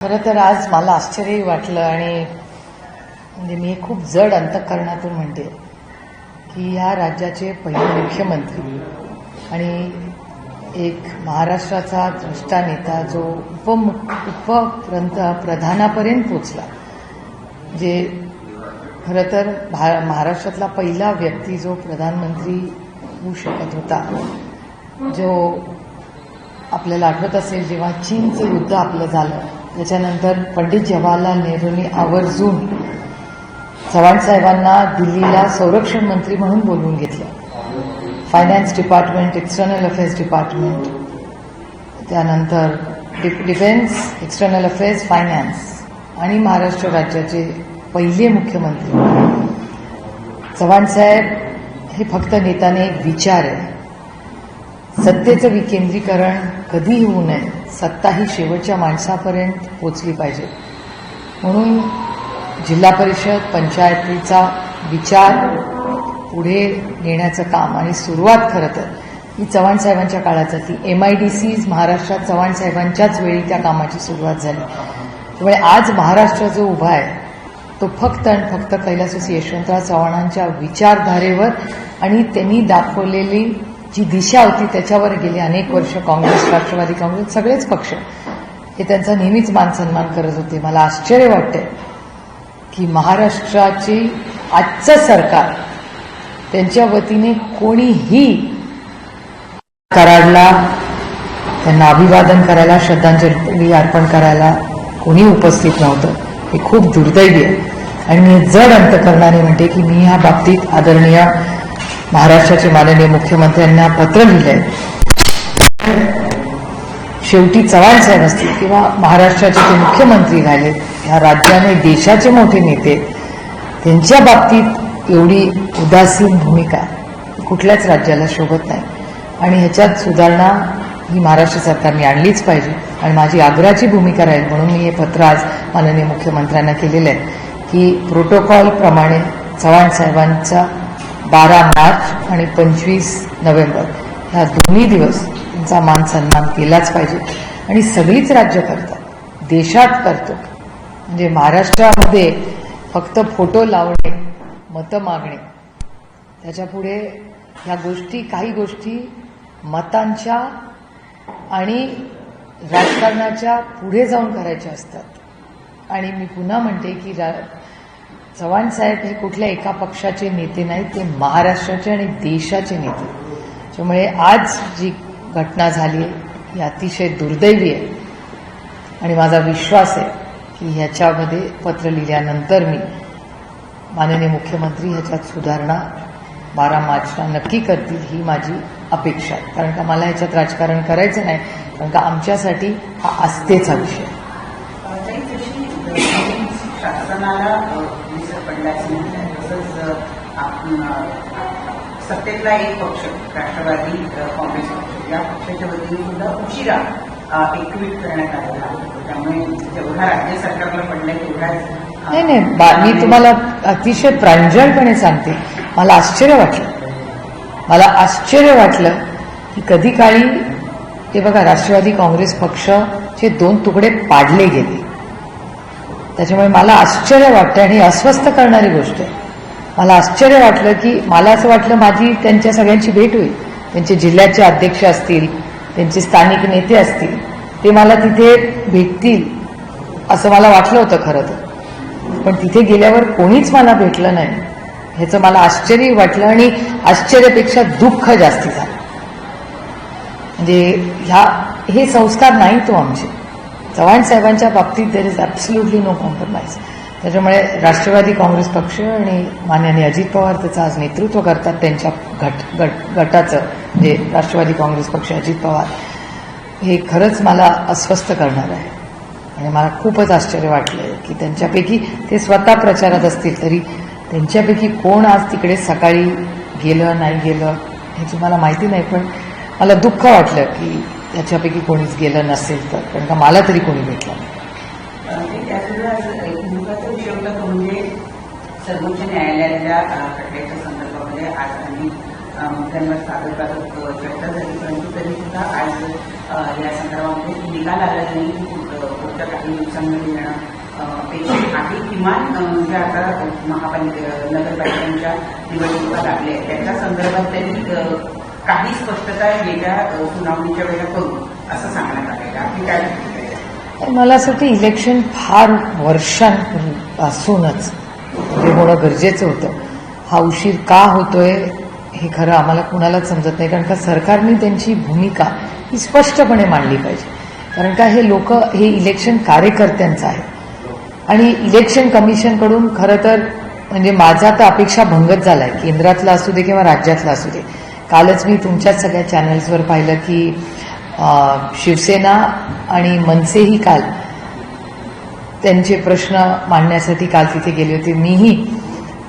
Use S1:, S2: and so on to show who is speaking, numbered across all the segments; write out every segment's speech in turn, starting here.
S1: खरं तर आज मला आश्चर्यही वाटलं आणि म्हणजे मी खूप जड अंतःकरणातून म्हणते की या राज्याचे पहिले मुख्यमंत्री आणि एक महाराष्ट्राचा द्रष्टा नेता जो प्रधानापर्यंत पोचला, जे खरं तर महाराष्ट्रातला पहिला व्यक्ती जो प्रधानमंत्री होऊ शकत होता, जो आपल्याला आठवत असेल जेव्हा चीनचं युद्ध आपलं झालं त्याच्यानंतर पंडित जवाहरलाल नेहरूंनी आवर्जून चव्हाण साहेबांना दिल्लीला संरक्षण मंत्री म्हणून बोलवून घेतलं. Finance department, external affairs department, त्यानंतर डिफेन्स, एक्सटर्नल अफेअर्स, फायनान्स आणि महाराष्ट्र राज्याचे पहिले मुख्यमंत्री. चव्हाण साहेब हे फक्त नेत्याने एक विचार आहे. सत्तेचं विकेंद्रीकरण कधीही होऊ नये, सत्ता ही शेवटच्या माणसापर्यंत पोचली पाहिजे. म्हणून जिल्हा परिषद, पंचायतीचा विचार पुढे नेण्याचं काम आणि सुरुवात खरं तर ही चव्हाण साहेबांच्या काळात झाली. MIDCs महाराष्ट्रात चव्हाण साहेबांच्याच वेळी त्या कामाची सुरुवात झाली. त्यामुळे आज महाराष्ट्र जो उभा आहे तो फक्त आणि फक्त कैलासवासी यशवंतराव चव्हाणांच्या विचारधारेवर आणि त्यांनी दाखवलेली जी दिशा होती त्याच्यावर गेली अनेक वर्ष काँग्रेस, राष्ट्रवादी काँग्रेस, सगळेच पक्ष हे त्यांचा नेहमीच मान सन्मान करत होते. मला आश्चर्य वाटतंय की महाराष्ट्राची आजचं सरकार त्यांच्या वतीने कोणीही कराडला त्यांना अभिवादन करायला, श्रद्धांजली अर्पण करायला कोणी उपस्थित नव्हतं. हे खूप दुर्दैवी आहे आणि मी जड अंतःकरणाने म्हणते की मी ह्या बाबतीत आदरणीय महाराष्ट्राचे माननीय मुख्यमंत्र्यांना पत्र लिहिलंय. शेवटी चव्हाण साहेब असतील किंवा महाराष्ट्राचे ते मुख्यमंत्री झाले, ह्या राज्याने देशाचे मोठे नेते, त्यांच्या बाबतीत एवढी उदासीन भूमिका कुठल्याच राज्याला शोभत नाही आणि ह्याच्यात सुधारणा ही महाराष्ट्र सरकारने आणलीच पाहिजे आणि माझी आग्रहाची भूमिका राहील. म्हणून मी हे पत्र आज माननीय मुख्यमंत्र्यांना केलेलं आहे की प्रोटोकॉल प्रमाणे चव्हाण साहेबांचा 12 मार्च आणि 25 नोव्हेंबर ह्या दोन्ही दिवस त्यांचा मान सन्मान केलाच पाहिजे. आणि सगळीच राज्य करतात, देशात करतो. म्हणजे महाराष्ट्रामध्ये फक्त फोटो लावणे, मतं मागणे, त्याच्यापुढे ह्या गोष्टी, काही गोष्टी मतांच्या आणि राजकारणाच्या पुढे जाऊन करायच्या असतात. आणि मी पुन्हा म्हणते की चव्हाण साहेब हे कुठल्या एका पक्षाचे नेते नाहीत, ते महाराष्ट्राचे आणि देशाचे नेते. त्यामुळे आज जी घटना झाली ही अतिशय दुर्दैवी आहे आणि माझा विश्वास आहे की ह्याच्यामध्ये पत्र लिहिल्यानंतर मी माननीय मुख्यमंत्री ह्याच्यात सुधारणा 12 मार्चला नक्की करतील ही माझी अपेक्षा आहे. कारण का मला ह्याच्यात राजकारण करायचं नाही, कारण का आमच्यासाठी हा आस्थेचा विषय.
S2: शासनाला पडल्याचं तसंच सत्तेतला एक पक्ष राष्ट्रवादी काँग्रेस पक्ष, या पक्षाच्या वतीने सुद्धा उशिरा एक ट्विट करण्यात आलेला आहे. त्यामुळे जेवढा राज्य सरकारला पडलाय तेवढाच
S1: नाही, मी तुम्हाला अतिशय प्रांजळपणे सांगते, मला आश्चर्य वाटलं की कधी काळी ते बघा राष्ट्रवादी काँग्रेस पक्षाचे 2 तुकडे पाडले गेले. त्याच्यामुळे मला आश्चर्य वाटतं आणि अस्वस्थ करणारी गोष्ट आहे. मला आश्चर्य वाटलं की मला असं वाटलं माझी त्यांच्या सगळ्यांची भेट होईल. त्यांचे जिल्ह्याचे अध्यक्ष असतील, त्यांचे स्थानिक नेते असतील, ते मला तिथे भेटतील असं मला वाटलं होतं खरं तर. पण तिथे गेल्यावर कोणीच मला भेटलं नाही, ह्याचं मला आश्चर्य वाटलं आणि आश्चर्यापेक्षा दुःख जास्ती झालं. म्हणजे हे संस्कार नाही तो आमचे. चव्हाण साहेबांच्या बाबतीत there is absolutely no compromise. त्याच्यामुळे राष्ट्रवादी काँग्रेस पक्ष आणि माननीय अजित पवार त्याचं आज नेतृत्व करतात, त्यांच्या गटाचं जे राष्ट्रवादी काँग्रेस पक्ष, अजित पवार, हे खरंच मला अस्वस्थ करणार आहे. आणि मला खूपच आश्चर्य वाटलं की त्यांच्यापैकी ते स्वतः प्रचारात असतील तरी त्यांच्यापैकी कोण आज तिकडे सकाळी गेलं नाही गेलं ह्याची मला माहिती नाही, पण मला दुःख वाटलं की त्याच्यापैकी कोणीच गेलं नसेल तर, कारण का मला तरी कोणी भेटलं नाही.
S2: एक महत्त्वाचा विषय होता तो म्हणजे सर्वोच्च न्यायालयाच्या खटल्याच्या संदर्भामध्ये आज आम्ही मुद्द्यांवर सादर करत चर्चा झाली, परंतु तरी सुद्धा आज या संदर्भामध्ये निकाल आला नाही. पुढच्या काही दिवसांमध्ये येणं अपेक्षित आहे. किमान ज्या आता नगरपालिकांच्या निवडणुका लागल्या आहेत त्याच्या संदर्भात तरी काही स्पष्टता येत्या सुनावणीच्या वेळेला करू असं सांगण्यात आलेलं आहे. काय प्रतिक्रिया?
S1: मला असं वाटतं इलेक्शन फार वर्षांपासूनच हे होणं गरजेचं होतं. हा उशीर का होतोय हे खरं आम्हाला कुणालाच समजत नाही, कारण का सरकारने त्यांची भूमिका ही स्पष्टपणे मांडली पाहिजे. कारण का हे इलेक्शन कार्यकर्त्यांचं आहे आणि इलेक्शन कमिशनकडून खरं तर म्हणजे माझा तर अपेक्षा भंगच झालाय, केंद्रातला असू दे किंवा राज्यातला असू दे. कालच मी तुमच्याच सगळ्या चॅनल्सवर पाहिलं की शिवसेना आणि मनसेही काल त्यांचे प्रश्न मांडण्यासाठी काल तिथे गेले होते. मीही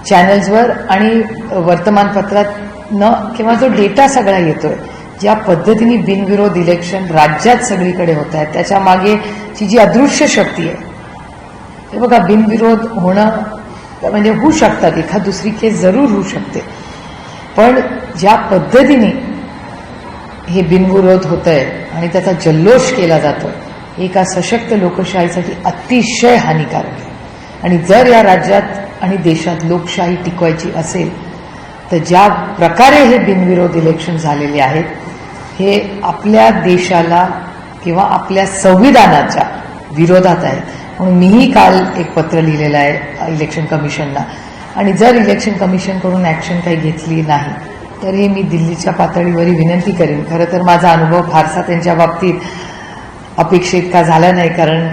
S1: चॅनल्सवर आणि वर्तमानपत्रात किंवा जो डेटा सगळा येतोय, ज्या पद्धतीने बिनविरोध इलेक्शन राज्यात सगळीकडे होत आहे त्याच्या मागेची जी अदृश्य शक्ती आहे ते बघा. बिनविरोध होणं म्हणजे होऊ शकतात, एखाद दुसरी केस जरूर होऊ शकते, पण ज्या पद्धतीने हे बिनविरोध होत आहे आणि त्याचा जल्लोष केला जातोय एका सशक्त लोकशाहीसाठी अतिशय हानिकारक आहे. आणि जर या राज्यात आणि देशात लोकशाही टिकवायची असेल तर ज्या प्रकारे हे बिनविरोध इलेक्शन झालेले आहेत हे आपल्या देशाला किंवा आपल्या संविधानाच्या विरोधात आहे. म्हणून मीही काल एक पत्र लिहिलेलं आहे इलेक्शन कमिशनला, आणि जर इलेक्शन कमिशनकडून ॲक्शन काही घेतली नाही तर हे मी दिल्लीच्या पातळीवरही विनंती करेन. खरं तर माझा अनुभव फारसा त्यांच्या बाबतीत अपेक्षित का झाला नाही, कारण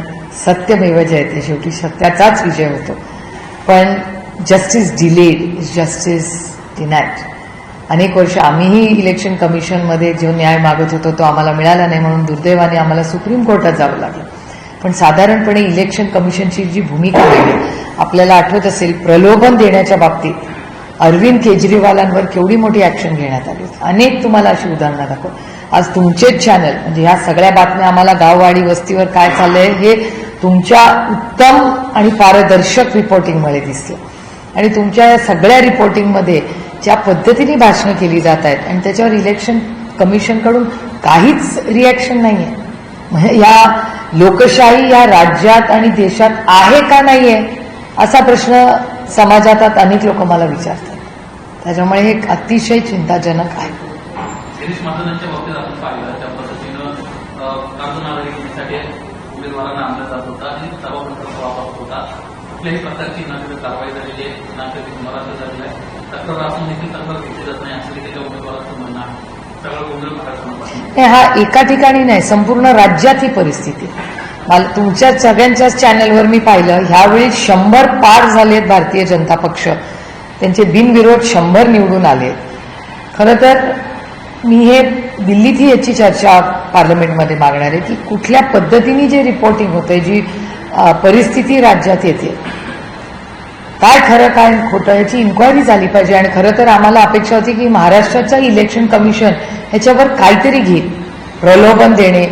S1: सत्यमेव जयते, शेवटी सत्याचाच विजय होतो. पण justice delayed is justice denied. अनेक वर्ष आम्हीही इलेक्शन कमिशनमध्ये जो न्याय मागत होतो तो आम्हाला मिळाला नाही, म्हणून दुर्दैवाने आम्हाला सुप्रीम कोर्टात जावं लागलं. पण साधारणपणे इलेक्शन कमिशनची जी भूमिका आहे, आपल्याला आठवत असेल प्रलोभन देण्याच्या बाबतीत अरविंद केजरीवालांवर केवढी मोठी ॲक्शन घेण्यात आली. अनेक तुम्हाला अशी उदाहरणं दाखव. आज तुमचेच चॅनल म्हणजे ह्या सगळ्या बातम्या आम्हाला गाववाडी वस्तीवर काय चाललंय हे तुमच्या उत्तम आणि पारदर्शक रिपोर्टिंगमुळे दिसलं. आणि तुमच्या या सगळ्या रिपोर्टिंगमध्ये ज्या पद्धतीने भाषणं केली जात आहेत आणि त्याच्यावर इलेक्शन कमिशनकडून काहीच रिॲक्शन नाही आहे. या लोकशाही या राज्यात आणि देशात आहे का नाहीये असा प्रश्न समाजात अनेक लोक मला विचारतात. त्याच्यामुळे हे अतिशय चिंताजनक आहे.
S3: गिरीश महाजनांच्या बाबतीत आपण पाहिलं त्या पद्धतीनं अर्ज नागरिकांसाठी उमेदवारांना आणला जात होता आणि सभापतींचा वापर होता. कुठल्याही प्रकारची नागरिक कारवाई झालेली आहे, नागरिक मराठा झालेला आहे, तक्रार असून देखील तक्रार घेतली जात नाही असं देखील त्या उमेदवाराचं म्हणणं आहे. सगळं गोंधळ महाराष्ट्रामध्ये
S1: हा एका ठिकाणी नाही, संपूर्ण राज्यात ही परिस्थिती. मला तुमच्या सगळ्यांच्याच चॅनलवर मी पाहिलं ह्यावेळी 100 पार झालेत भारतीय जनता पक्ष, त्यांचे बिनविरोध 100 निवडून आले. खरं तर मी हे दिल्लीतही याची चर्चा पार्लमेंटमध्ये मागणार आहे की कुठल्या पद्धतीने जे रिपोर्टिंग होतंय, जी परिस्थिती राज्यात येते, काय खरं काय खोटं याची इन्क्वायरी झाली पाहिजे. आणि खरं तर आम्हाला अपेक्षा होती की महाराष्ट्राचं इलेक्शन कमिशन ह्याच्यावर काहीतरी घेईल. प्रलोभन देणे,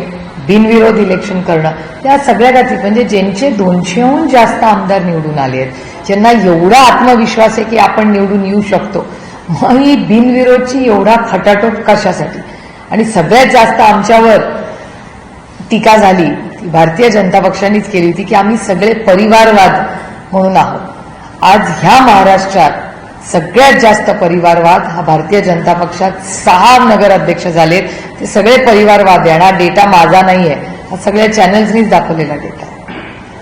S1: बिनविरोध इलेक्शन करणं, त्या सगळ्या गाठी म्हणजे ज्यांचे 200हून जास्त आमदार निवडून आले आहेत, ज्यांना एवढा आत्मविश्वास आहे की आपण निवडून येऊ शकतो, मग ही बिनविरोधची एवढा खटाटोप कशासाठी. आणि सगळ्यात जास्त आमच्यावर टीका झाली ती भारतीय जनता पक्षानेच केली होती की आम्ही सगळे परिवारवाद म्हणून आहोत. आज ह्या महाराष्ट्रात सगळ्यात जास्त परिवारवाद हा भारतीय जनता पक्षात 6 नगराध्यक्ष झालेत, ते सगळे परिवारवाद आहे. हा डेटा माझा नाहीये, हा सगळ्या चॅनल्सनीच दाखवलेला डेटा आहे.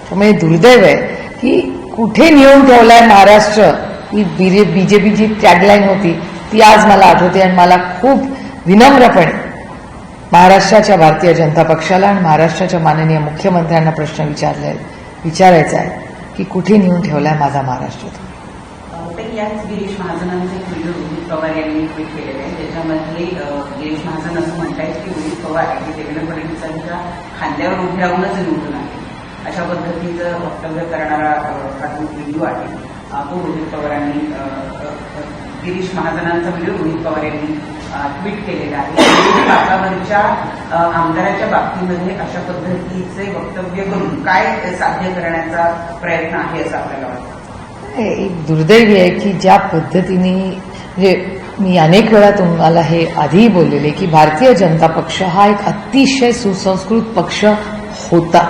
S1: त्यामुळे दुर्दैव आहे की कुठे नेऊन ठेवलाय महाराष्ट्र. ही बीजेपीची टॅगलाईन होती ती आज मला आठवते आणि मला खूप विनम्रपणे महाराष्ट्राच्या भारतीय जनता पक्षाला आणि महाराष्ट्राच्या माननीय मुख्यमंत्र्यांना प्रश्न विचारायचा आहे की कुठे नेऊन ठेवलाय माझा महाराष्ट्र.
S2: याच गिरीश महाजनांचे एक व्हिडिओ रोहित पवार यांनी ट्विट केलेले आहे, ज्याच्यामध्ये गिरीश महाजन असं म्हणतायत की रोहित पवार हे देवेंद्र फडणवीसांच्या खांद्यावर उभे राहूनच निवडून आहे, अशा पद्धतीचं वक्तव्य करणारा हा व्हिडिओ आहे. तो रोहित पवारांनी गिरीश महाजनांचा व्हिडिओ रोहित पवार यांनी ट्विट केलेला आहे. भारतावरच्या आमदाराच्या बाबतीमध्ये अशा पद्धतीचे वक्तव्य करून काय साध्य करण्याचा प्रयत्न आहे असं आपल्याला वाटतं.
S1: एक दुर्दैवी आहे की ज्या पद्धतीने म्हणजे मी अनेक वेळा तुम्हाला हे आधीही बोललेले की भारतीय जनता पक्ष हा एक अतिशय सुसंस्कृत पक्ष होता.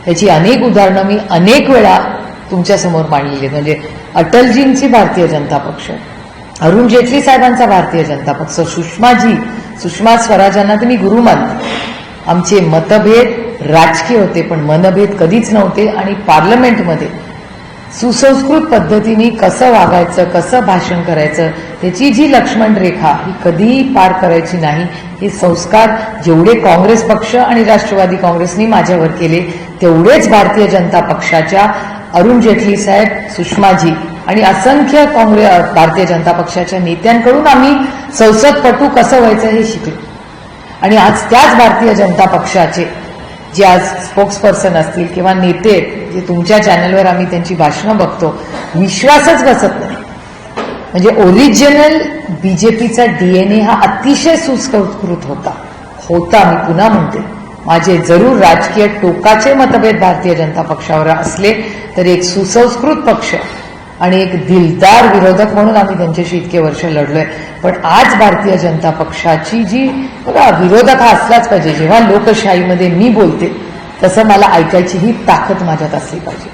S1: त्याची अनेक उदाहरणं मी अनेक वेळा तुमच्यासमोर मांडलेली आहेत. म्हणजे अटलजींची भारतीय जनता पक्ष, अरुण जेटली साहेबांचा भारतीय जनता पक्ष, सुषमा स्वराजांना तर मी गुरु मानते. आमचे मतभेद राजकीय होते पण मनभेद कधीच नव्हते. आणि पार्लमेंटमध्ये सुसंस्कृत पद्धतीने कसं वागायचं, कसं भाषण करायचं, त्याची जी लक्ष्मण रेखा ही कधीही पार करायची नाही, हे संस्कार जेवढे काँग्रेस पक्ष आणि राष्ट्रवादी काँग्रेसनी माझ्यावर केले तेवढेच भारतीय जनता पक्षाच्या अरुण जेटली साहेब, सुषमाजी आणि असंख्य भारतीय जनता पक्षाच्या नेत्यांकडून आम्ही संसदपटू कसं व्हायचं हे शिकलो. आणि आज त्याच भारतीय जनता पक्षाचे जे आज स्पोक्सपर्सन असतील किंवा नेते आहेत, जे तुमच्या चॅनलवर आम्ही त्यांची भाषणं बघतो, विश्वासच बसत नाही. म्हणजे ओरिजिनल बीजेपीचा डीएनए हा अतिशय सुसंस्कृत होता. मी पुन्हा म्हणते, माझे जरूर राजकीय टोकाचे मतभेद भारतीय जनता पक्षावर असले तर एक सुसंस्कृत पक्ष आणि एक दिलदार विरोधक म्हणून आम्ही त्यांच्याशी इतके वर्ष लढलोय. पण आज भारतीय जनता पक्षाची जी विरोधक हा असलाच पाहिजे. जेव्हा लोकशाहीमध्ये मी बोलते तसं मला ऐकायची ही ताकद माझ्यात असली पाहिजे.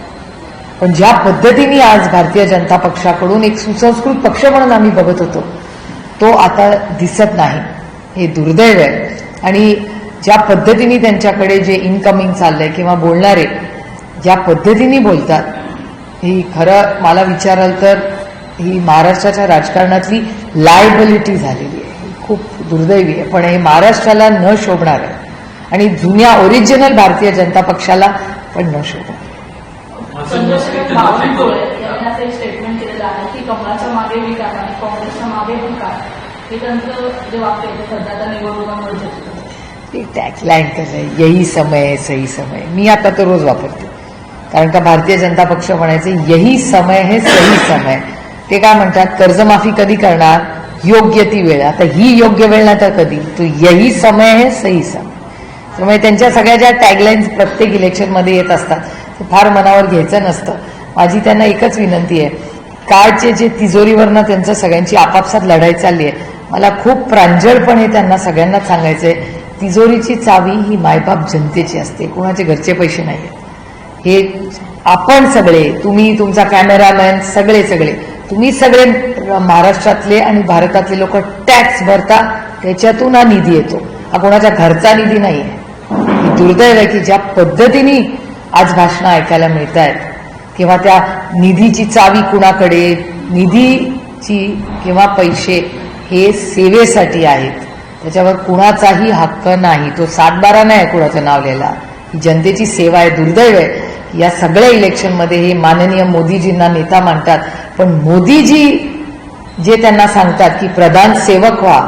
S1: पण ज्या पद्धतीने आज भारतीय जनता पक्षाकडून एक सुसंस्कृत पक्ष म्हणून आम्ही बघत होतो तो आता दिसत नाही, हे दुर्दैव आहे. आणि ज्या पद्धतीने त्यांच्याकडे जे इनकमिंग चाललंय किंवा बोलणारे ज्या पद्धतीने बोलतात, ही खरं मला विचाराल तर ही महाराष्ट्राच्या राजकारणातली लायबिलिटी झालेली आहे. खूप दुर्दैवी आहे, पण हे महाराष्ट्राला न शोभणार आहे आणि जुन्या ओरिजिनल भारतीय जनता पक्षाला पण न शोभणार.
S4: स्टेटमेंट केलेलं आहे की कमळाच्या मागे मी काय आणि काँग्रेसच्या मागे पण काय, हे त्यांचं जे वाक्य आहे सध्या त्या निवडणुकांमध्ये
S1: टॅगलाईन कसं आहे, यही समय है सही समय. मी आता तो रोज वापरते, कारण का भारतीय जनता पक्ष म्हणायचं यही समय है सही समय. ते काय म्हणतात, कर्जमाफी कधी करणार, योग्य ती वेळ. आता ही योग्य वेळ नाही तर कधी, तो यही समय है सही समय. त्यामुळे त्यांच्या सगळ्या ज्या टॅगलाईन्स प्रत्येक इलेक्शनमध्ये येत असतात ते फार मनावर घ्यायचं नसतं. माझी त्यांना एकच विनंती आहे, काळचे जे तिजोरीवरनं त्यांचं सगळ्यांची आपापसात लढाई चालली आहे, मला खूप प्रांजळपणे त्यांना सगळ्यांनाच सांगायचंय, तिजोरीची चावी ही मायबाप जनतेची असते, कोणाचे घरचे पैसे नाही आहेत. हे आपण सगळे, तुम्ही, तुमचा कॅमेरामॅन, सगळे तुम्ही सगळे महाराष्ट्रातले आणि भारतातले लोक टॅक्स भरता, त्याच्यातून हा निधी येतो. हा कोणाच्या घरचा निधी नाही आहे. दुर्दैव आहे की ज्या पद्धतीने आज भाषणं ऐकायला मिळत आहेत किंवा त्या निधीची चावी कुणाकडे, निधीची किंवा पैसे हे सेवेसाठी आहेत, त्याच्यावर कुणाचाही हक्क नाही. तो 7-12 नाही कुणाचं नाव लिहिला, ही जनतेची सेवा आहे. दुर्दैव आहे या सगळ्या इलेक्शनमध्ये हे माननीय मोदीजींना नेता मानतात, पण मोदीजी जे त्यांना सांगतात की प्रधान सेवक व्हा,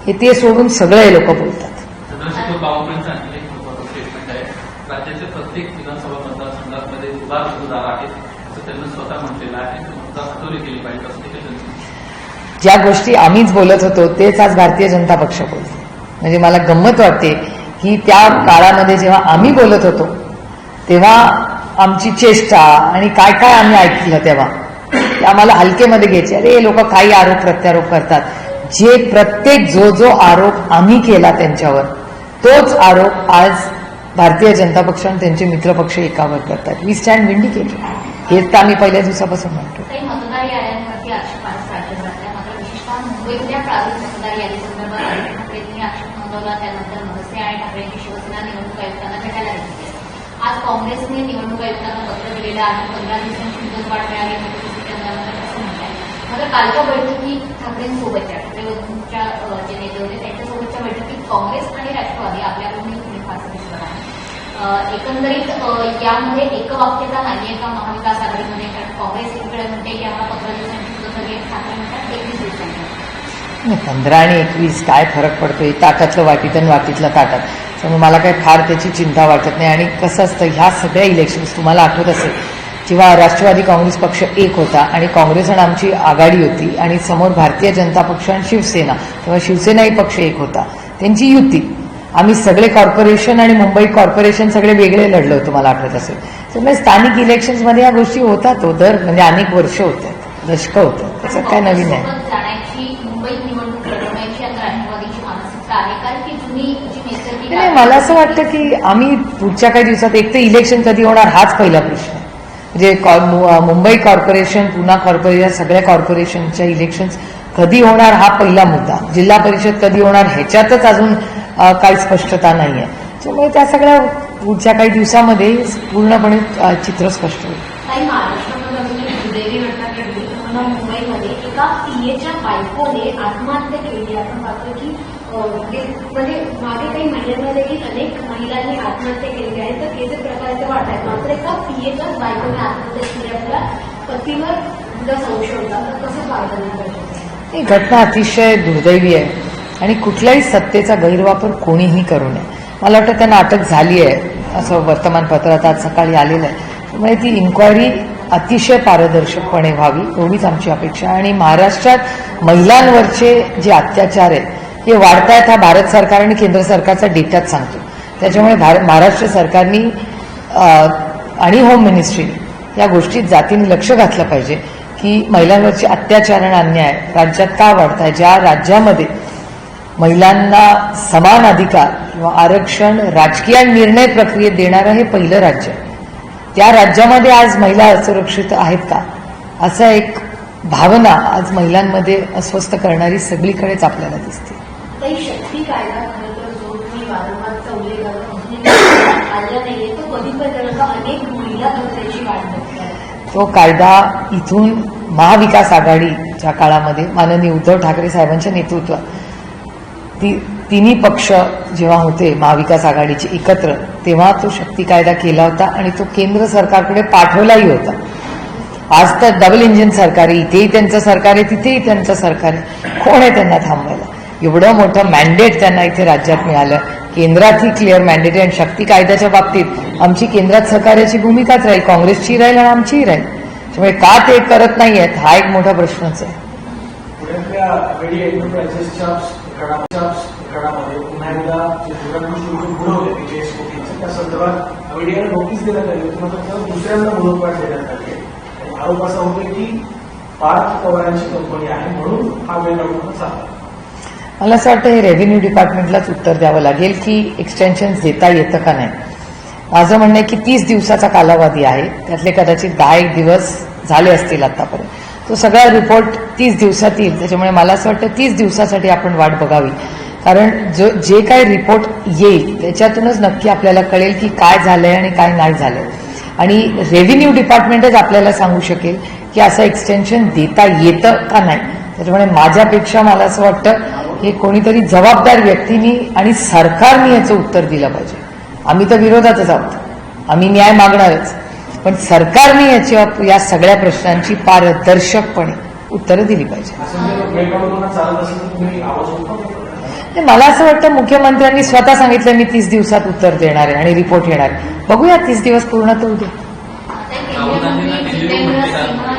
S1: हे ते सोडून सगळे लोक बोलतात.
S3: चंद्रशेखर बावनकुळेंचं आणखी एक महत्त्वाचं स्टेटमेंट आहे, राज्याच्या प्रत्येक विधानसभा मतदारसंघामध्ये उदार मतदार आहेत असं त्यांनी स्वतः म्हटलेलं आहे. मतदार हटवली केली पाहिजे असं देखील त्यांनी.
S1: ज्या गोष्टी आम्हीच बोलत होतो तेच आज भारतीय जनता पक्ष बोलतो. म्हणजे मला गंमत वाटते की त्या काळामध्ये जेव्हा आम्ही बोलत होतो तेव्हा आमची चेष्टा आणि काय काय आम्ही ऐकलं तेव्हा ते आम्हाला हलकेमध्ये घ्यायचे. अरे लोक काही आरोप प्रत्यारोप करतात. जे प्रत्येक जो आरोप आम्ही केला त्यांच्यावर तोच आरोप आज भारतीय जनता पक्ष आणि त्यांचे मित्रपक्ष एकावर करतात. We stand vindicated. हेच तर आम्ही पहिल्या दिवसापासून म्हणतो.
S5: मतदार याद्यांवरती आक्षेपार्ह राज्यभरातल्या मात्र विशेषतः मुंबईतल्या प्रारूप मतदार यादी संदर्भात ठाकरेंनी आक्षेप नोंदवला. त्यानंतर मनसे आणि ठाकरेंची शिवसेना निवडणूक आयुक्तांना भेटायला घेतली. आज काँग्रेसने निवडणूक आयुक्तांना पत्र दिलेलं आहे. 15 दिवसांची मुदतवाढ मिळावी असं म्हणत आहे. मात्र कालच्या बैठकीत ठाकरेंसोबतच्या ठाकरेंच्या जे नेते होते त्यांच्यासोबतच्या बैठकीत काँग्रेस आणि राष्ट्रवादी आपल्याकडून फारसं दिसलं आहे. एकंदरीत यामध्ये एकवाक्यता नाहीये का महाविकास आघाडीमध्ये? कारण काँग्रेस एकीकडे म्हणते की आम्हाला 15 दिवसांची मुदत हवी आहे, ठाकरे म्हणतात 21 दिवसांची.
S1: 15 आणि 21 काय फरक पडतोय? ताटातलं वाटीत आणि वाटीतलं ताटात. त्यामुळे मला काही फार त्याची चिंता वाटत नाही. आणि कसं असतं, ह्या सगळ्या इलेक्शन्स तुम्हाला आठवत असेल जेव्हा राष्ट्रवादी काँग्रेस पक्ष एक होता आणि काँग्रेस आणि आमची आघाडी होती आणि समोर भारतीय जनता पक्ष आणि शिवसेना, तेव्हा शिवसेनाही पक्ष एक होता, त्यांची युती. आम्ही सगळे कॉर्पोरेशन आणि मुंबई कॉर्पोरेशन सगळे वेगळे लढलो होतो, मला आठवत असेल. त्यामुळे स्थानिक इलेक्शन्समध्ये या गोष्टी होतात. दर म्हणजे अनेक वर्ष होत आहेत, दशकं होतात. त्याचं काय नवीन आहे?
S5: जाण्याची मुंबईत निवडणूक लढवण्याची आता राष्ट्रवादीची मानसिकता आहे, कारण की जुनी जी नैसर्गिक
S1: नाही, मला असं वाटतं की आम्ही पुढच्या काही दिवसात एक तर इलेक्शन कधी होणार हाच पहिला प्रश्न आहे. म्हणजे मुंबई कॉर्पोरेशन, पुणे कॉर्पोरेशन, सगळ्या कॉर्पोरेशनच्या इलेक्शन्स कधी होणार हा पहिला मुद्दा. जिल्हा परिषद कधी होणार ह्याच्यातच अजून काही स्पष्टता नाही आहे. त्यामुळे त्या सगळ्या पुढच्या काही दिवसामध्ये पूर्णपणे चित्र स्पष्ट होईल.
S5: काही महाराष्ट्रामध्ये दुर्दैवी घटना घडली. मुंबईमध्ये एका पीएच्या बायकोने आत्महत्या केली. आपण पाहतो की म्हणजे मागे काही महिन्यांमध्ये अनेक महिलांनी आत्महत्या केली आहे. तर हे जे प्रकारचे वाट आहेत, मात्र एका पीएच्याच बायकोने आत्महत्या केल्याच्या पतीवर तुमचा संशय होता. तर कसं पाहिलं?
S1: ही घटना अतिशय दुर्दैवी आहे आणि कुठल्याही सत्तेचा गैरवापर कोणीही करू नये. मला वाटतं त्यांना अटक झाली आहे असं वर्तमानपत्रात आज सकाळी आलेलं आहे. त्यामुळे ती इन्क्वायरी अतिशय पारदर्शकपणे व्हावी एवढीच आमची अपेक्षा. आणि महाराष्ट्रात महिलांवरचे जे अत्याचार आहेत हे वाढतायत हा भारत सरकार आणि केंद्र सरकारचा डेटाच सांगतो. त्याच्यामुळे महाराष्ट्र सरकारनी आणि होम मिनिस्ट्रीने या गोष्टीत जातीने लक्ष घातलं पाहिजे की महिलांवरचे अत्याचार आणि अन्याय राज्यात का वाढताय. ज्या राज्यामध्ये महिलांना समान अधिकार किंवा आरक्षण राजकीय निर्णय प्रक्रियेत देणारं हे पहिलं राज्य आहे, त्या राज्यामध्ये आज महिला असुरक्षित आहेत का, असं एक भावना आज महिलांमध्ये अस्वस्थ करणारी सगळीकडेच आपल्याला दिसते.
S5: शक्ती कायदा खरं तर जो तुम्ही वारंवारचा उल्लेख आला नाहीये, तो कधीपर्यंत अनेक महिला त्याची वाट बघतात.
S1: तो कायदा इथून महाविकास आघाडीच्या काळामध्ये माननीय उद्धव ठाकरे साहेबांच्या नेतृत्वात तिन्ही पक्ष जेव्हा होते महाविकास आघाडीचे एकत्र, तेव्हा तो शक्ती कायदा केला होता आणि तो केंद्र सरकारकडे पाठवलाही होता. आज तर डबल इंजिन सरकार आहे, इथेही त्यांचं सरकार आहे, तिथेही त्यांचं सरकार आहे. कोण आहे त्यांना थांबवायला? एवढं मोठं मॅन्डेट त्यांना इथे राज्यात मिळालं. केंद्रातही क्लिअर मॅन्डेट आहे आणि शक्ती कायद्याच्या बाबतीत आमची केंद्रात सहकार्याची भूमिकाच राहील, काँग्रेसची राहील आणि आमचीही राहील. त्यामुळे का ते करत नाहीयेत हा एक मोठा प्रश्नच आहे.
S6: प्रकरणामध्ये पुन्हा एकदा जे शुल्क बुडवले TGS कोटींचं, त्या संदर्भात मीडियाला नोटीस देण्यात आली होती. मात्र दुसऱ्यांदा मुदतवाढ देण्यात आली आहे. आरोप असा होतो की पार्थ पवारांची कंपनी आहे म्हणून हा वेळ लागून चालला.
S1: मला असं वाटतं हे रेव्हेन्यू डिपार्टमेंटलाच उत्तर द्यावं लागेल की एक्सटेन्शन देता येतं का नाही. माझं म्हणणं आहे की 30 दिवसाचा कालावधी आहे, त्यातले कदाचित 10 दिवस झाले असतील आतापर्यंत. तो सगळा रिपोर्ट 30 दिवसात येईल. त्याच्यामुळे मला असं वाटतं 30 दिवसासाठी आपण वाट बघावी. कारण जे काही रिपोर्ट येईल त्याच्यातूनच नक्की आपल्याला कळेल की काय झालंय आणि काय नाही झालंय. आणि रेव्हेन्यू डिपार्टमेंटच आपल्याला सांगू शकेल की असं एक्सटेन्शन देता येतं का नाही. त्याच्यामुळे माझ्यापेक्षा मला असं वाटतं हे कोणीतरी जबाबदार व्यक्तींनी आणि सरकारने याचं उत्तर दिलं पाहिजे. आम्ही तर विरोधातच आहोत, आम्ही न्याय मागणारच, पण सरकारने या सगळ्या प्रश्नांची पारदर्शकपणे उत्तरं दिली पाहिजे. मला असं वाटतं मुख्यमंत्र्यांनी स्वतः सांगितलं मी 30 दिवसात उत्तर देणार आहे आणि रिपोर्ट येणार आहे. बघूया 30 दिवस पूर्ण तर उद्या.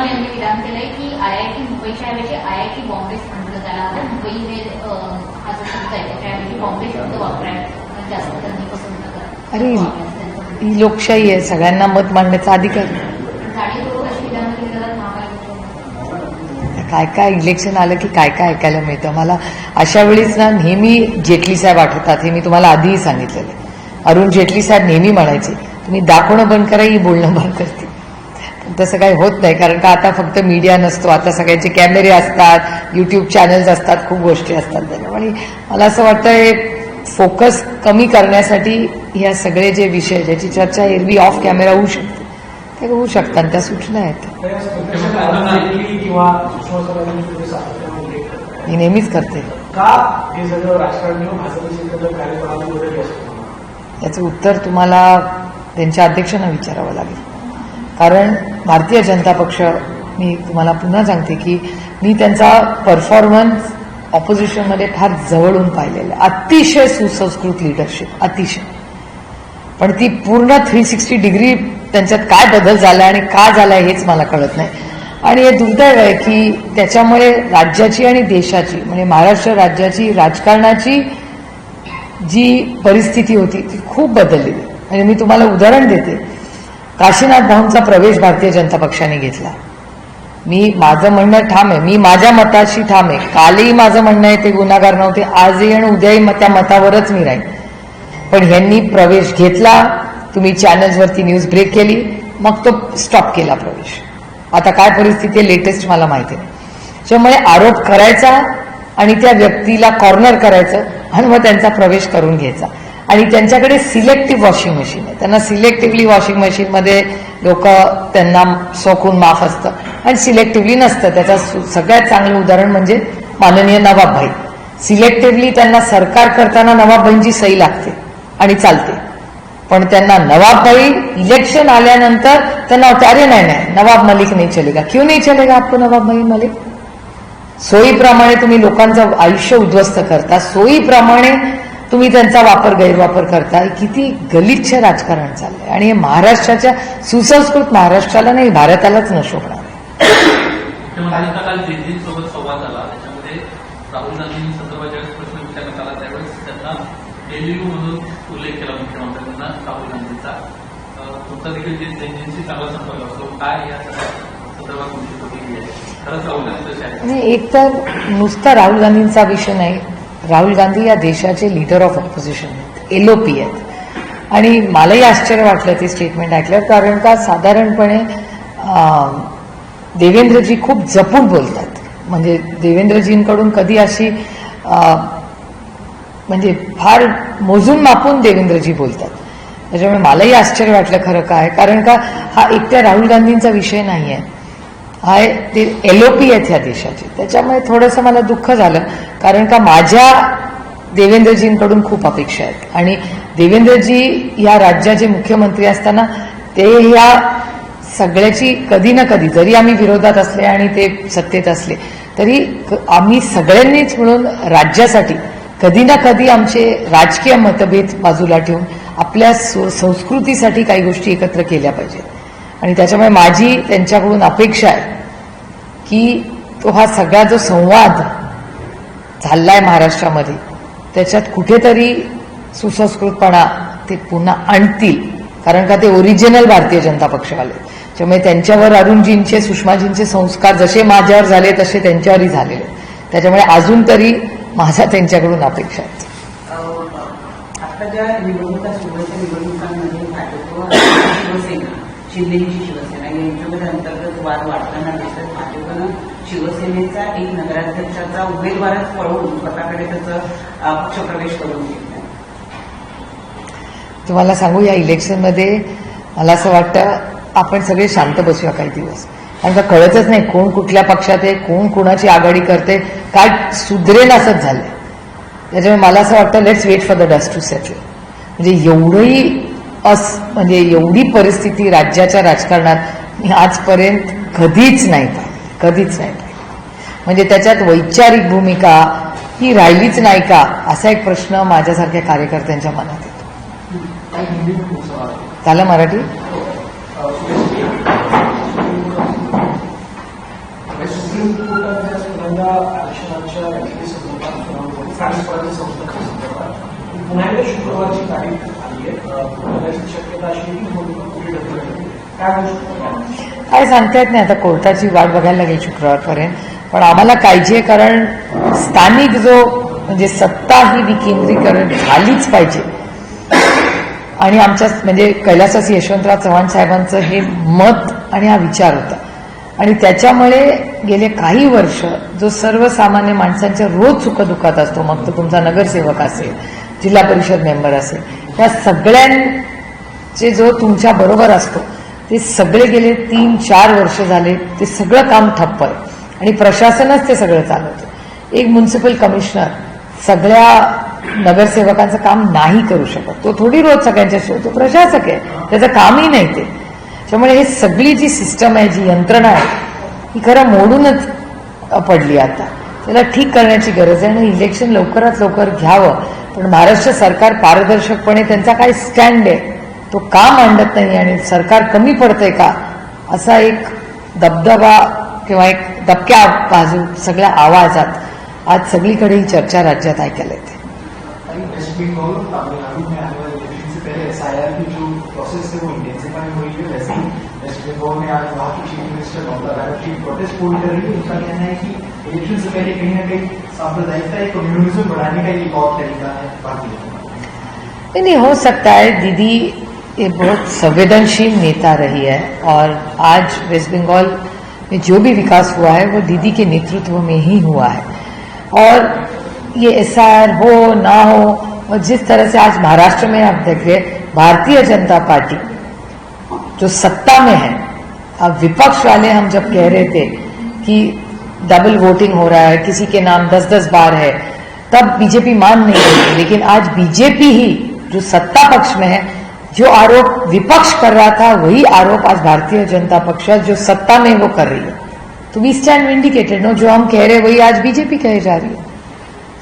S5: यांनी विधान केलंय की IIT मुंबईच्या ऐवजी IIT बॉम्बे म्हटलं त्याला. मुंबई हे हा जो शब्द आहे त्याच्याऐवजी बॉम्बे शब्द वापरायला जास्त त्यांनी पसंत करा.
S1: अरे ही लोकशाही आहे, सगळ्यांना मत मांडण्याचा अधिकार. काय काय इलेक्शन आलं की काय काय ऐकायला मिळतं. मला अशा वेळीच ना नेहमी जेटली साहेब आठवतात. हे मी तुम्हाला आधीही सांगितलेलं आहे. अरुण जेटली साहेब नेहमी म्हणायचे तुम्ही दाखवणं बंद करा, ही बोलणं बंद करते. पण तसं काही होत नाही, कारण का आता फक्त मीडिया नसतो, आता सगळ्यांचे कॅमेरे असतात, युट्यूब चॅनल्स असतात, खूप गोष्टी असतात. त्याच्यामुळे मला असं वाटतं हे फोकस कमी करण्यासाठी ह्या सगळे जे विषय ज्याची चर्चा एरवी ऑफ कॅमेरा होऊ शकते ते होऊ शकतात. त्या सूचना आहेत मी नेहमीच करते. याचं उत्तर तुम्हाला त्यांच्या अध्यक्षांना विचारावं लागेल. कारण भारतीय जनता पक्ष, मी तुम्हाला पुन्हा सांगते की मी त्यांचा परफॉर्मन्स ऑपोजिशनमध्ये फार जवळून पाहिलेलं. अतिशय सुसंस्कृत लिडरशिप, अतिशय. पण ती पूर्ण 360 डिग्री त्यांच्यात काय बदल झाला आणि का झालाय हेच मला कळत नाही. आणि हे दुर्दैव आहे की त्याच्यामुळे राज्याची आणि देशाची म्हणजे महाराष्ट्र राज्याची राजकारणाची जी परिस्थिती होती ती खूप बदलली. म्हणजे मी तुम्हाला उदाहरण देते. काशीनाथ भाऊंचा प्रवेश भारतीय जनता पक्षाने घेतला. माझं म्हणणं ठाम आहे, मी माझ्या मताशी ठाम आहे. कालही माझं म्हणणं आहे ते गुन्हेगार नव्हते, आजही आणि उद्याही त्या मतावरच मी राहीन. पण ह्यांनी प्रवेश घेतला, तुम्ही चॅनल्सवरती न्यूज ब्रेक केली, मग तो स्टॉप केला प्रवेश. आता काय परिस्थिती आहे लेटेस्ट मला माहिती नाही. त्यामुळे आरोप करायचा आणि त्या व्यक्तीला कॉर्नर करायचं आणि मग त्यांचा प्रवेश करून घ्यायचा. आणि त्यांच्याकडे सिलेक्टिव्ह वॉशिंग मशीन आहे, त्यांना सिलेक्टिव्हली वॉशिंग मशीनमध्ये लोक त्यांना सोकून माफ असतं आणि सिलेक्टिव्हली नसतं. त्याचं सगळ्यात चांगलं उदाहरण म्हणजे माननीय नवाबभाई. सिलेक्टिव्हली त्यांना सरकार करताना नवाबभाईंची सही लागते आणि चालते, पण त्यांना नवाबभाई इलेक्शन आल्यानंतर त्यांना वाटतं अरे नाही नवाब मलिक नाही चलेगा. क्यों नहीं चलेगा आपको नवाब मलिक? सोयीप्रमाणे तुम्ही लोकांचं आयुष्य उद्ध्वस्त करता, सोयीप्रमाणे तुम्ही त्यांचा गैरवापर करता. किती गलिच्छ राजकारण चाललंय आणि हे महाराष्ट्राच्या सुसंस्कृत महाराष्ट्राला नाही भारतालाच नशोभणार आहे.
S3: मुख्यमंत्र्यांचा काल जेटलींसोबत संवाद झाला, त्याच्यामध्ये राहुल गांधी संदर्भात ज्यावेळेस प्रश्न विचारण्यात आला त्यावेळेस त्यांना डेल्यू म्हणून उल्लेख केला मुख्यमंत्र्यांना राहुल गांधींचा. तुमचा देखील जेटलींशी चांगला संपर्क असतो, काय या संदर्भात तुमची प्रतिक्रिया आहे? खरंच राहुल गांधी कसे आहेत?
S1: एक तर नुसता राहुल गांधींचा विषय नाही, राहुल गांधी या देशाचे लीडर ऑफ ऑपोजिशन आहेत, LOP आहेत. आणि मलाही आश्चर्य वाटलं ते स्टेटमेंट ऐकल्यावर, कारण का साधारणपणे देवेंद्रजी खूप जपून बोलतात. म्हणजे देवेंद्रजींकडून कधी अशी म्हणजे फार मोजून मापून देवेंद्रजी बोलतात. त्याच्यामुळे मलाही आश्चर्य वाटलं खरं काय, कारण का हा एकट्या राहुल गांधींचा विषय नाही आहे, हा ते LOP आहेत ह्या देशाचे. त्याच्यामुळे थोडंसं मला दुःख झालं, कारण का माझ्या देवेंद्रजींकडून खूप अपेक्षा आहेत आणि देवेंद्रजी या राज्याचे मुख्यमंत्री असताना ते ह्या सगळ्याची कधी ना कधी, जरी आम्ही विरोधात असले आणि ते सत्तेत असले तरी आम्ही सगळ्यांनीच मिळून राज्यासाठी कधी ना कधी आमचे राजकीय मतभेद बाजूला ठेवून आपल्या संस्कृतीसाठी काही गोष्टी एकत्र केल्या पाहिजेत. आणि त्याच्यामुळे माझी त्यांच्याकडून अपेक्षा आहे की तो हा सगळा जो संवाद चाललाय महाराष्ट्रामध्ये त्याच्यात कुठेतरी सुसंस्कृतपणा ते पुन्हा आणतील, कारण का ते ओरिजिनल भारतीय जनता पक्षवाले. त्यामुळे त्यांच्यावर अरुणजींचे सुषमाजींचे संस्कार जसे माझ्यावर झाले तसे त्यांच्यावरही झालेले. त्याच्यामुळे अजून तरी माझा त्यांच्याकडून अपेक्षा आहे.
S2: आता ज्या निवडणुका सुरू आहेत त्या निवडणुकांमध्ये भाजप शिवसेना, शिंदेची शिवसेना यांच्यामध्ये अंतर्गत वाद वाढताना दिसत. भाजपनं शिवसेनेचा एक नगराध्यक्षाचा उमेदवारच पळवून स्वतःकडे त्याचं पक्षप्रवेश करून घेतला.
S1: तुम्हाला सांगू, या इलेक्शनमध्ये मला असं वाटतं आपण सगळे शांत बसूया काही दिवस, कारण का कळतच नाही कोण कुठल्या पक्षात आहे, कोण कुणाची आघाडी करते, काय सुधरेल असंच झालंय. त्याच्यामुळे मला असं वाटतं let's wait for the dust to settle. म्हणजे एवढी परिस्थिती राज्याच्या राजकारणात मी आजपर्यंत कधीच नाही पाहिली. म्हणजे त्याच्यात वैचारिक भूमिका ही राहिलीच नाही का असा एक प्रश्न माझ्यासारख्या कार्यकर्त्यांच्या मनात येतो. झालं मराठी?
S6: सुप्रीम कोर्टात पहिल्यांदा आरक्षणाच्या पुन्हा एकदा शुक्रवारची तारीख आली आहे, शक्यता अशी
S1: काय सांगता येत नाही. आता कोर्टाची वाट बघायला लागेल शुक्रवारपर्यंत. पण आम्हाला काळजी आहे, कारण स्थानिक जो म्हणजे सत्ता ही विकेंद्रीकरण झालीच पाहिजे. आणि आमच्या म्हणजे कैलासवासी यशवंतराव चव्हाण साहेबांचं हे मत आणि हा विचार होता. आणि त्याच्यामुळे गेले काही वर्ष जो सर्वसामान्य माणसांच्या रोज सुखदुःखात असतो, मग तो तुमचा नगरसेवक असेल, जिल्हा परिषद मेंबर असेल, त्या सगळ्यांचे जो तुमच्या बरोबर असतो ते सगळे गेले 3-4 वर्ष झाले ते सगळं काम ठप्प आहे आणि प्रशासनच ते सगळं चालवतं. एक म्युन्सिपल कमिशनर सगळ्या नगरसेवकांचं काम नाही करू शकत. तो थोडी रोज सगळ्यांच्या तो प्रशासक आहे, त्याचं कामही नाही ते. त्यामुळे हे सगळी जी सिस्टम आहे, जी यंत्रणा आहे, ही खरं मोडूनच पडली. आता त्याला ठीक करण्याची गरज आहे आणि इलेक्शन लवकरात लवकर घ्यावं. पण महाराष्ट्र सरकार पारदर्शकपणे त्यांचा काय स्टँड आहे तो का मांडत नाही आणि सरकार कमी पडतंय का असा एक दबदबा किंवा एक दबक्या बाजू सगळ्या आवाजात आज सगळीकडे ही चर्चा राज्यात ऐकायला येते.
S6: वेस्ट बंगाल तमिलनाडु में आने वाले इलेक्शन से पहले SIR की जो प्रोसेस है वो इंटेंसिफाई हुई है. वैसे ही वेस्ट बंगाल में आज वहाँ की chief minister Mamata Banerjee protest पोल कर रही है. उसका कहना है कि इलेक्शन से पहले कहीं ना कहीं सांप्रदायिकता, कम्युनिज्म बढ़ाने का एक और तरीका है भारतीय जनता.
S1: नहीं हो सकता है। दीदी ये बहुत संवेदनशील नेता रही है और आज वेस्ट बंगाल में जो भी विकास हुआ है वो दीदी के नेतृत्व में ही हुआ है। और ये SIR हो ना हो, और जिस तरह से आज महाराष्ट्र में आप देख रहे भारतीय जनता पार्टी जो सत्ता में है, अब विपक्ष वाले हम जब कह रहे थे कि डबल वोटिंग हो रहा है, किसी के नाम 10-10 बार है, तब बीजेपी मान नहीं रही थी। लेकिन आज बीजेपी ही जो सत्ता पक्ष में है, जो आरोप विपक्ष कर रहा था वही आरोप आज भारतीय जनता पक्ष जो सत्ता में वो कर रही है। तो वी स्टैंड विंडिकेटेड नो, जो हम कह रहे हैं वही आज बीजेपी कहे जा रही है।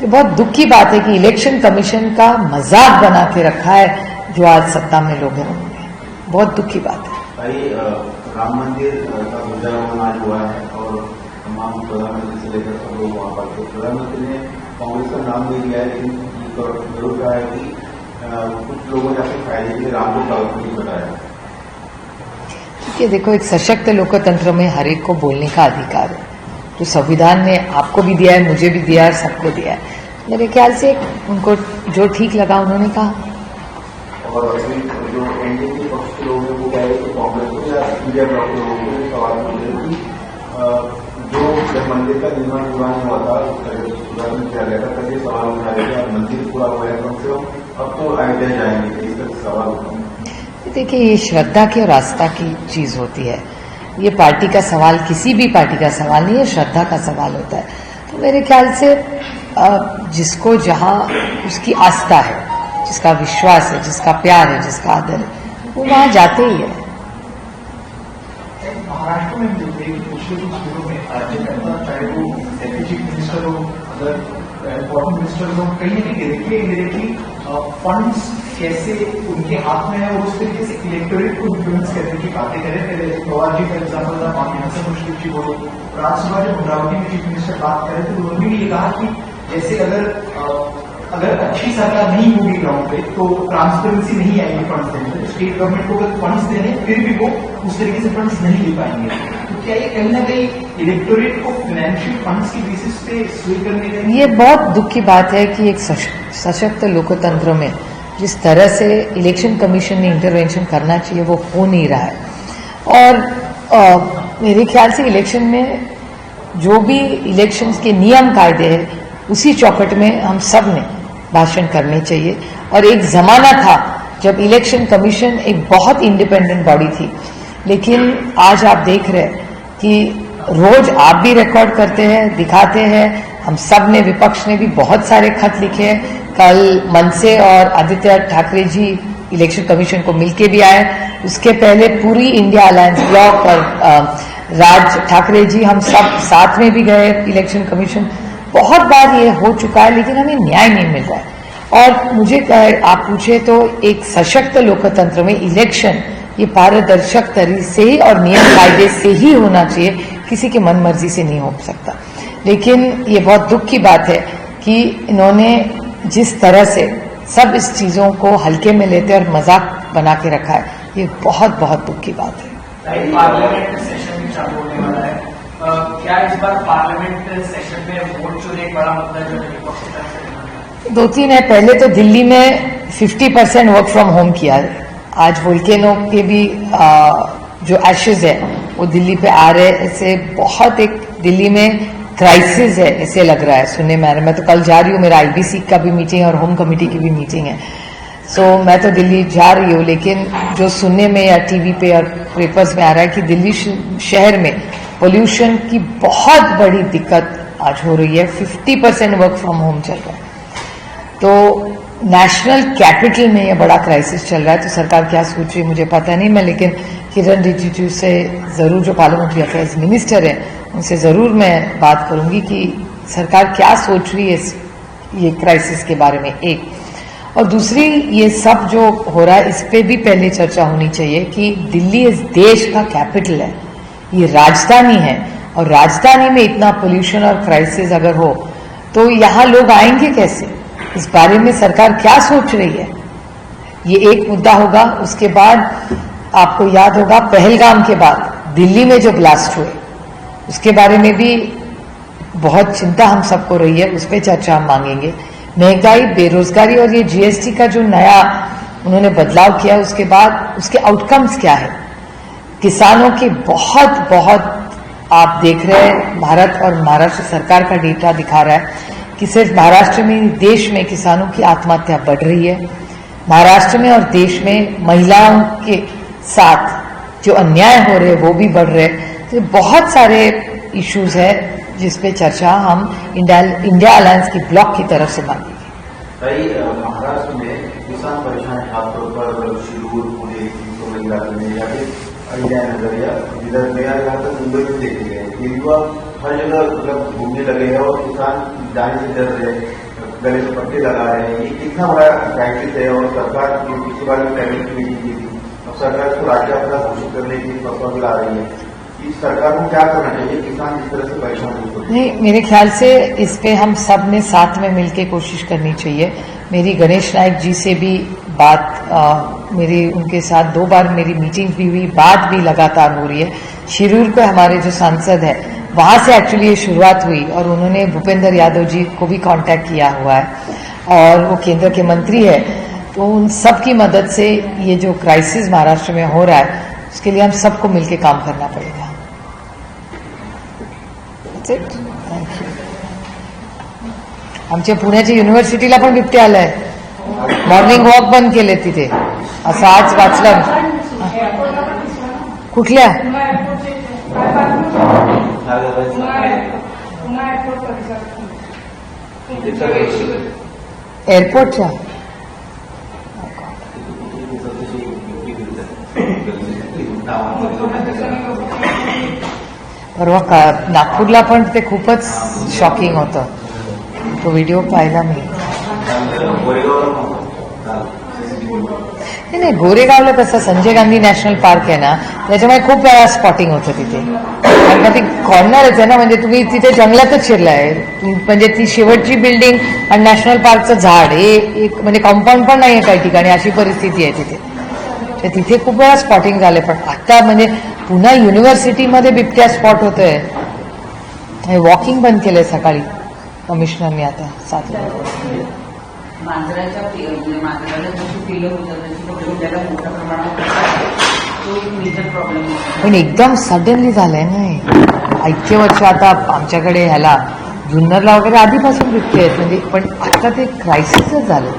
S1: तो बहुत दुख की बात है कि इलेक्शन कमीशन का मजाक बना के रखा है जो आज सत्ता में लोग हैं उन्होंने। बहुत दुख की बात है।
S7: भाई राम मंदिर का ध्वजारोहण आज हुआ है और तमाम प्रधानमंत्री से लेकर सब लोग वहां पर थे। प्रधानमंत्री ने कांग्रेस का नाम नहीं लिया है, लेकिन जरूर कहा है कि कुछ लोगों ने अपने फायदे के लिए राम को नहीं बताया।
S1: देखिए, देखो, एक सशक्त लोकतंत्र में हर एक को बोलने का अधिकार है, तो संविधान ने आपको भी दिया है, मुझे भी दिया है, सबको दिया है। मेरे ख्याल से उनको जो ठीक लगा उन्होंने कहा।
S7: और अभी जो एनडीए के पक्ष के लोग हैं वो कह रहे हैं कि कांग्रेस को या मीडिया ब्लॉक के लोगों को सवाल पूछ रहे कि जो जब मंदिर का निर्माण पूरा नहीं हुआ था, सुधारण किया गया था, तब ये सवाल उठा रहे थे। अब मंदिर पूरा हुआ है, कम से कम अब तो अयोध्या जाएंगे, इस तरह सवाल उठा।
S1: देखिए, ये श्रद्धा की और आस्था की चीज होती है। ये पार्टी का सवाल, किसी भी पार्टी का सवाल नहीं है, श्रद्धा का सवाल होता है। तो मेरे ख्याल से जिसको जहां उसकी आस्था है, जिसका विश्वास है, जिसका प्यार है, जिसका आदर है, वो वहां जाते ही है।
S6: महाराष्ट्र में पिछले कुछ दिनों में राज्यकर्ता, चाहे वो चीफ मिनिस्टर हो, अगर इम्पोर्टेंट मिनिस्टर हो, कहीं ना कहीं डायरेक्टली फंड्स कैसे उनके हाथ में है और उस तरीके से इलेक्टोरेट को इन्फ्लुएंस करने की बातें करें। पहले पवार जी का एग्जाम्पल था, माननीय मुश्किल जी बोलो, राज्यसभा जब अमरावती में चीफ मिनिस्टर बात कर रहे थे तो उन्होंने भी ये कहा कि जैसे अगर अच्छी सरकार नहीं होगी ग्राउंड पे तो ट्रांसपेरेंसी नहीं आएगी फंड्स देने। स्टेट गवर्नमेंट को अगर फंड्स देने फिर भी वो उस तरीके से फंड्स नहीं दे पाएंगे। तो क्या ये कहीं ना कहीं इलेक्टोरेट को फाइनेंशियल फंड्स की बेसिस पे स्वे करने का?
S1: ये बहुत दुख की बात है कि एक सशक्त लोकतंत्र में जिस तरह से इलेक्शन कमीशन ने इंटरवेंशन करना चाहिए वो हो नहीं रहा है। और मेरे ख्याल से इलेक्शन में जो भी इलेक्शंस के नियम कायदे हैं उसी चौखट में हम सब ने भाषण करने चाहिए। और एक जमाना था जब इलेक्शन कमीशन एक बहुत इंडिपेंडेंट बॉडी थी, लेकिन आज आप देख रहे हैं कि रोज आप भी रिकॉर्ड करते हैं, दिखाते हैं, हम सब ने, विपक्ष ने भी बहुत सारे खत लिखे हैं। कल मनसे और आदित्य ठाकरे जी इलेक्शन कमीशन को मिलके भी आए। उसके पहले पूरी इंडिया अलायंस ब्लॉक और राज ठाकरे जी, हम सब साथ में भी गए इलेक्शन कमीशन। बहुत बार ये हो चुका है, लेकिन हमें न्याय नहीं मिल रहा है। और मुझे आप पूछे तो एक सशक्त लोकतंत्र में इलेक्शन ये पारदर्शक तरीके से ही और नियम कायदे से ही होना चाहिए, किसी की मन मर्जी से नहीं हो सकता। लेकिन ये बहुत दुख की बात है कि इन्होंने जिस तरह से सब इस चीजों को हल्के में लेते और मजाक बना के रखा है, ये बहुत बहुत दुख की बात है।
S6: पार्लियामेंट सेशन भी चालू होने वाला है, क्या इस बार पार्लियामेंट सेशन में वोट चोरी एक बड़ा मुद्दा जो विपक्ष की तरफ से?
S1: 2-3 है। पहले तो दिल्ली में 50% वर्क फ्रॉम होम किया है। आज वोल्केनो के भी जो एशेज है वो दिल्ली पे आ रहे हैं। ऐसे बहुत एक दिल्ली में क्राइसिस है ऐसे लग रहा है सुनने में आ रहा है। मैं तो कल जा रही हूँ, मेरा IBC का भी मीटिंग है और होम कमेटी की भी मीटिंग है। सो मैं तो दिल्ली जा रही हूँ, लेकिन जो सुनने में या टीवी पे और पेपर्स में आ रहा है कि दिल्ली शहर में पोल्यूशन की बहुत बड़ी दिक्कत आज हो रही है। 50% वर्क फ्रॉम होम चल रहा है। तो नेशनल कैपिटल में ये बड़ा क्राइसिस चल रहा है। तो सरकार क्या सोच रही है मुझे पता नहीं, मैं लेकिन किरण रिजिजू से जरूर, जो पार्लियामेंट्री अफेयर्स मिनिस्टर है, उनसे जरूर मैं बात करूंगी कि सरकार क्या सोच रही है ये क्राइसिस के बारे में, एक। और दूसरी, ये सब जो हो रहा है इस पे भी पहले चर्चा होनी चाहिए कि दिल्ली इस देश का कैपिटल है, ये राजधानी है, और राजधानी में इतना पोल्यूशन और क्राइसिस अगर हो तो यहाँ लोग आएंगे कैसे? इस बारे में सरकार क्या सोच रही है, ये एक मुद्दा होगा। उसके बाद आपको याद होगा पहलगाम के बाद दिल्ली में जो ब्लास्ट हुए उसके बारे में भी बहुत चिंता हम सबको रही है, उस पर चर्चा हम मांगेंगे महंगाई, बेरोजगारी और ये जीएसटी का जो नया उन्होंने बदलाव किया, उसके बाद उसके आउटकम्स क्या है? किसानों की बहुत आप देख रहे हैं, भारत और महाराष्ट्र सरकार का डेटा दिखा रहा है कि सिर्फ महाराष्ट्र में, देश में किसानों की आत्महत्या बढ़ रही है। महाराष्ट्र में और देश में महिलाओं के साथ जो अन्याय हो रहे हैं वो भी बढ़ रहे हैं। तो बहुत सारे इश्यूज है जिस पे चर्चा हम इंडिया अलायंस की ब्लॉक की तरफ से मांगेंगे।
S7: महाराष्ट्र में किसान परेशान है, खासतौर पर शिरूर, पुणे, चिंचोली इलाके में, या फिर इंडिया नजरिया इधर मेरा यहाँ तक मुंबई में देखे गए ये युवा हर जगह मतलब घूमने लगे हैं और किसान जाने से डर रहे, गले में पट्टे लगा रहे हैं। ये कितना बड़ा क्राइसिस है और सरकार जो पिछली बार में कैबिनेट मीटिंग की थी, अब सरकार इसको राज्य आपदा घोषित करने की प्रस्ताव ला रही है। इस सरकार को क्या करना चाहिए? किसान जिस तरह से परेशान होते
S1: नहीं, मेरे ख्याल से इस पे हम सब ने साथ में मिलकर कोशिश करनी चाहिए। मेरी गणेश नायक जी से भी बात मेरी उनके साथ 2 बार मेरी मीटिंग भी हुई, बात भी लगातार हो रही है। शिरूर के हमारे जो सांसद है वहां से एक्चुअली ये शुरुआत हुई और उन्होंने भूपेंद्र यादव जी को भी कांटेक्ट किया हुआ है और वो केंद्र के मंत्री है। तो उन सब की मदद से ये जो क्राइसिस महाराष्ट्र में हो रहा है उसके लिए हम सबको मिलकर काम करना पड़ेगा। थँक्यू। आमच्या पुण्याच्या युनिव्हर्सिटीला पण बिबटे आलाय, मॉर्निंग वॉक बंद केले तिथे, असं आज वाचलं। कुठल्या? एअरपोर्टच्या? परवा नागपूरला पण ते खूपच शॉकिंग होतं, तो व्हिडिओ पाहिला मी। नाही, गोरेगावला कसं संजय गांधी नॅशनल पार्क आहे ना, त्याच्यामुळे खूप वेळा स्पॉटिंग होतं तिथे, कारण का ती कॉर्नरच आहे ना, म्हणजे तुम्ही तिथे जंगलातच शिरलाय, म्हणजे ती शेवटची बिल्डिंग आणि नॅशनल पार्कचं झाड हे एक म्हणजे कंपाऊंड पण नाही आहे काही ठिकाणी, अशी परिस्थिती आहे तिथे। तर तिथे खूप वेळा स्पॉटिंग झाले, पण आता म्हणजे पुन्हा युनिव्हर्सिटीमध्ये बिबट्या स्पॉट होतोय। वॉकिंग बंद केलंय सकाळी कमिशनरने आता 7 वाजता।
S2: मांजराच्या मांजराला जशी पिलं होतं तशी पकडून त्याला मोठ्या प्रमाणात तो एक मेजर प्रॉब्लेम होता।
S1: पण एकदम सडनली झालंय ना, ऐक्य वर्ष आता आमच्याकडे ह्याला जुन्नरला वगैरे आधीपासून बिबटे आहेत, म्हणजे पण आता ते क्रायसिसच झालं।